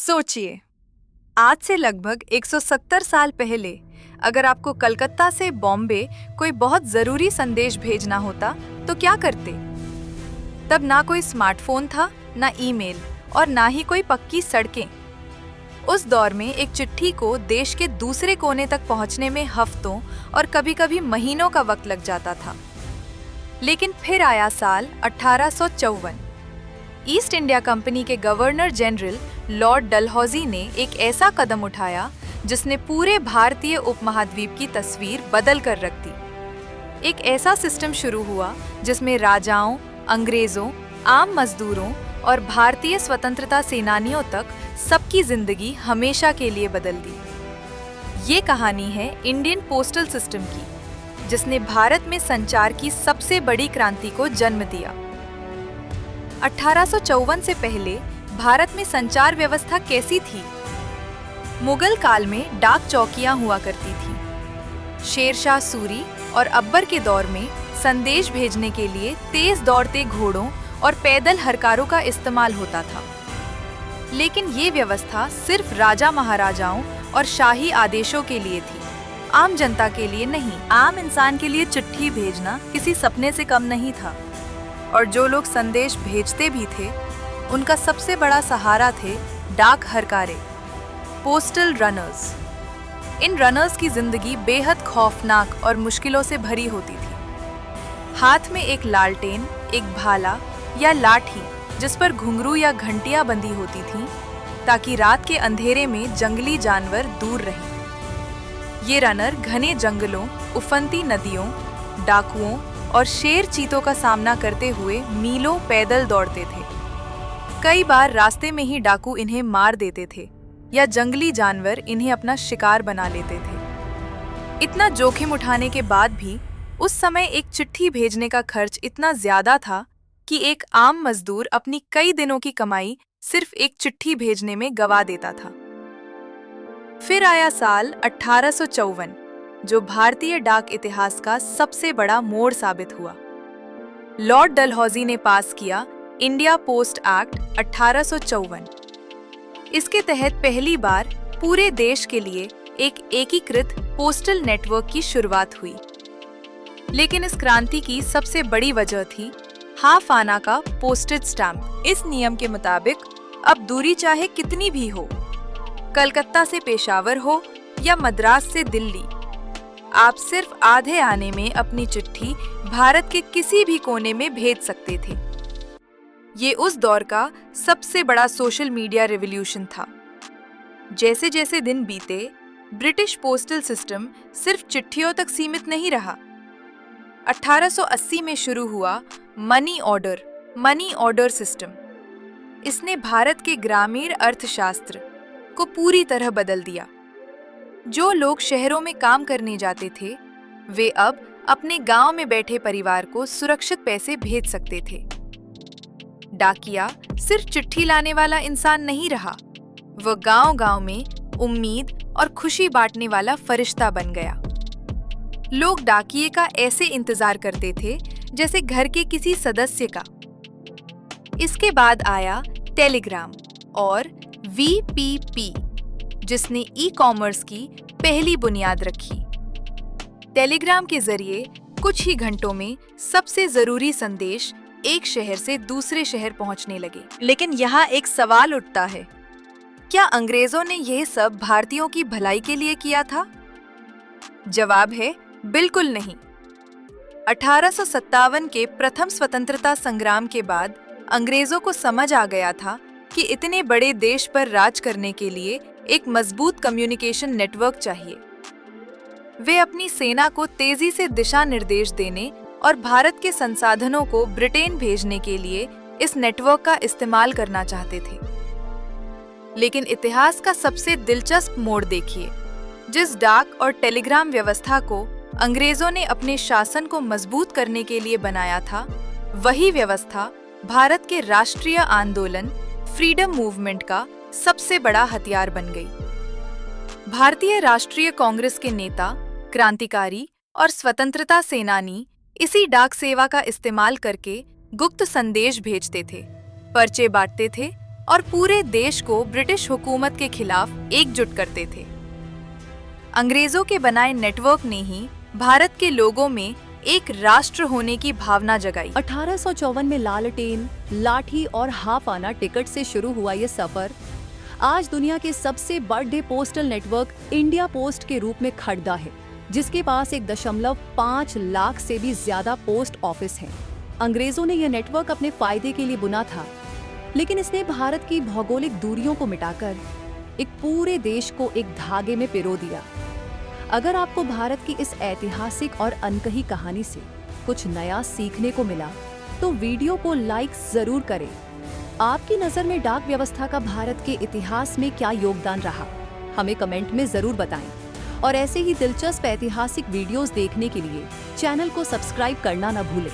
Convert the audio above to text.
सोचिए, आज से लगभग 170 साल पहले अगर आपको कलकत्ता से बॉम्बे कोई बहुत जरूरी संदेश भेजना होता तो क्या करते? तब ना कोई स्मार्टफोन था, ना ईमेल और ना ही कोई पक्की सड़कें। उस दौर में एक चिट्ठी को देश के दूसरे कोने तक पहुंचने में हफ्तों और कभी-कभी महीनों का वक्त लग जाता था। लेकिन फिर आया साल 1854। ईस्ट इंडिया कंपनी के गवर्नर जनरल लॉर्ड डलहौजी ने एक ऐसा कदम उठाया जिसने पूरे भारतीय उपमहाद्वीप की तस्वीर बदल कर रख दी। एक ऐसा सिस्टम शुरू हुआ जिसमें राजाओं, अंग्रेजों, आम मजदूरों और भारतीय स्वतंत्रता सेनानियों तक सबकी जिंदगी हमेशा के लिए बदल दी। ये कहानी है इंडियन पोस्टल सिस्टम की, जिसने भारत में संचार की सबसे बड़ी क्रांति को जन्म दिया। 1854 से पहले भारत में संचार व्यवस्था कैसी थी? मुगल काल में डाक चौकियां हुआ करती थी। शेरशाह सूरी और अकबर के दौर में संदेश भेजने के लिए तेज दौड़ते घोड़ों और पैदल हरकारों का इस्तेमाल होता था। लेकिन ये व्यवस्था सिर्फ राजा महाराजाओं और शाही आदेशों के लिए थी, आम जनता के लिए नहीं। आम इंसान के लिए चिट्ठी भेजना किसी सपने से कम नहीं था, और जो लोग संदेश भेजते भी थे उनका सबसे बड़ा सहारा थे डाक हरकारे, पोस्टल रनर्स। इन रनर्स की जिंदगी बेहद खौफनाक और मुश्किलों से भरी होती थी। हाथ में एक लालटेन, एक भाला या लाठी जिस पर घुंघरू या घंटियां बंधी होती थीं, ताकि रात के अंधेरे में जंगली जानवर दूर रहें। ये रनर घने जंगलों, उफनती नदियों, डाकुओं और शेर चीतों का सामना करते हुए मीलों पैदल दौड़ते थे। कई बार रास्ते में ही डाकू इन्हें मार देते थे या जंगली जानवर इन्हें अपना शिकार बना लेते थे। इतना जोखिम उठाने के बाद भी उस समय एक चिट्ठी भेजने का खर्च इतना ज्यादा था कि एक आम मजदूर अपनी कई दिनों की कमाई सिर्फ एक चिट्ठी भेजने में गवा देता था। फिर आया साल 1854, जो भारतीय डाक इतिहास का सबसे बड़ा मोड़ साबित हुआ। लॉर्ड डलहौजी ने पास किया इंडिया पोस्ट एक्ट 1854। इसके तहत पहली बार पूरे देश के लिए एक एकीकृत पोस्टल नेटवर्क की शुरुआत हुई। लेकिन इस क्रांति की सबसे बड़ी वजह थी हाफ आना का पोस्टेज स्टैम्प। इस नियम के मुताबिक अब दूरी चाहे कितनी भी हो, कलकत्ता से पेशावर हो या मद्रास से दिल्ली, आप सिर्फ आधे आने में अपनी चिट्ठी भारत के किसी भी कोने में भेज सकते थे। ये उस दौर का सबसे बड़ा सोशल मीडिया रिवॉल्यूशन था। जैसे जैसे दिन बीते, ब्रिटिश पोस्टल सिस्टम सिर्फ चिट्ठियों तक सीमित नहीं रहा। 1880 में शुरू हुआ मनी ऑर्डर सिस्टम। इसने भारत के ग्रामीण अर्थशास्त्र को पूरी तरह बदल दिया। जो लोग शहरों में काम करने जाते थे, वे अब अपने गांव में बैठे परिवार को सुरक्षित पैसे भेज सकते थे। डाकिया सिर्फ चिट्ठी लाने वाला इंसान नहीं रहा, वह गांव-गांव में उम्मीद और खुशी बांटने वाला फरिश्ता बन गया। लोग डाकिये का ऐसे इंतजार करते थे जैसे घर के किसी सदस्य का। इसके बाद आया टेलीग्राम और VPP, जिसने ई-कॉमर्स की पहली बुनियाद रखी। टेलीग्राम के जरिए कुछ ही घंटों में सबसे जरूरी संदेश एक शहर से दूसरे शहर पहुंचने लगे। लेकिन यहाँ एक सवाल उठता है, क्या अंग्रेजों ने यह सब भारतीयों की भलाई के लिए किया था? जवाब है बिल्कुल नहीं। 1857 के प्रथम स्वतंत्रता संग्राम के बाद अंग्रेजों को समझ आ गया था कि इतने बड़े देश पर राज करने के लिए एक मजबूत कम्युनिकेशन नेटवर्क चाहिए। वे अपनी सेना को तेजी से दिशा निर्देश देने और भारत के संसाधनों को ब्रिटेन भेजने के लिए इस नेटवर्क का इस्तेमाल करना चाहते थे। लेकिन इतिहास का सबसे दिलचस्प मोड़ देखिए। जिस डाक और टेलीग्राम व्यवस्था को अंग्रेजों ने अपने शासन को मजबूत करने के लिए बनाया था, वही व्यवस्था भारत के राष्ट्रीय आंदोलन फ्रीडम मूवमेंट का सबसे बड़ा हथियार बन गई। भारतीय राष्ट्रीय कांग्रेस के नेता, क्रांतिकारी और स्वतंत्रता सेनानी इसी डाक सेवा का इस्तेमाल करके गुप्त संदेश भेजते थे, पर्चे बांटते थे और पूरे देश को ब्रिटिश हुकूमत के खिलाफ एकजुट करते थे। अंग्रेजों के बनाए नेटवर्क ने ही भारत के लोगों में एक राष्ट्र होने की भावना जगाई। 1854 में लालटेन, लाठी और हाफ आना टिकट से शुरू हुआ ये सफर आज दुनिया के सबसे बड़े पोस्टल नेटवर्क इंडिया पोस्ट के रूप में खड़ा है, जिसके पास 1.5 लाख से भी ज्यादा पोस्ट ऑफिस हैं। अंग्रेजों ने यह नेटवर्क अपने फायदे के लिए बुना था, लेकिन इसने भारत की भौगोलिक दूरियों को मिटाकर एक पूरे देश को एक धागे में पिरो दिया। अगर आपको भारत की इस ऐतिहासिक और अनकही कहानी से कुछ नया सीखने को मिला तो वीडियो को लाइक जरूर करें। आपकी नजर में डाक व्यवस्था का भारत के इतिहास में क्या योगदान रहा, हमें कमेंट में जरूर बताएं। और ऐसे ही दिलचस्प ऐतिहासिक वीडियोस देखने के लिए चैनल को सब्सक्राइब करना न भूलें।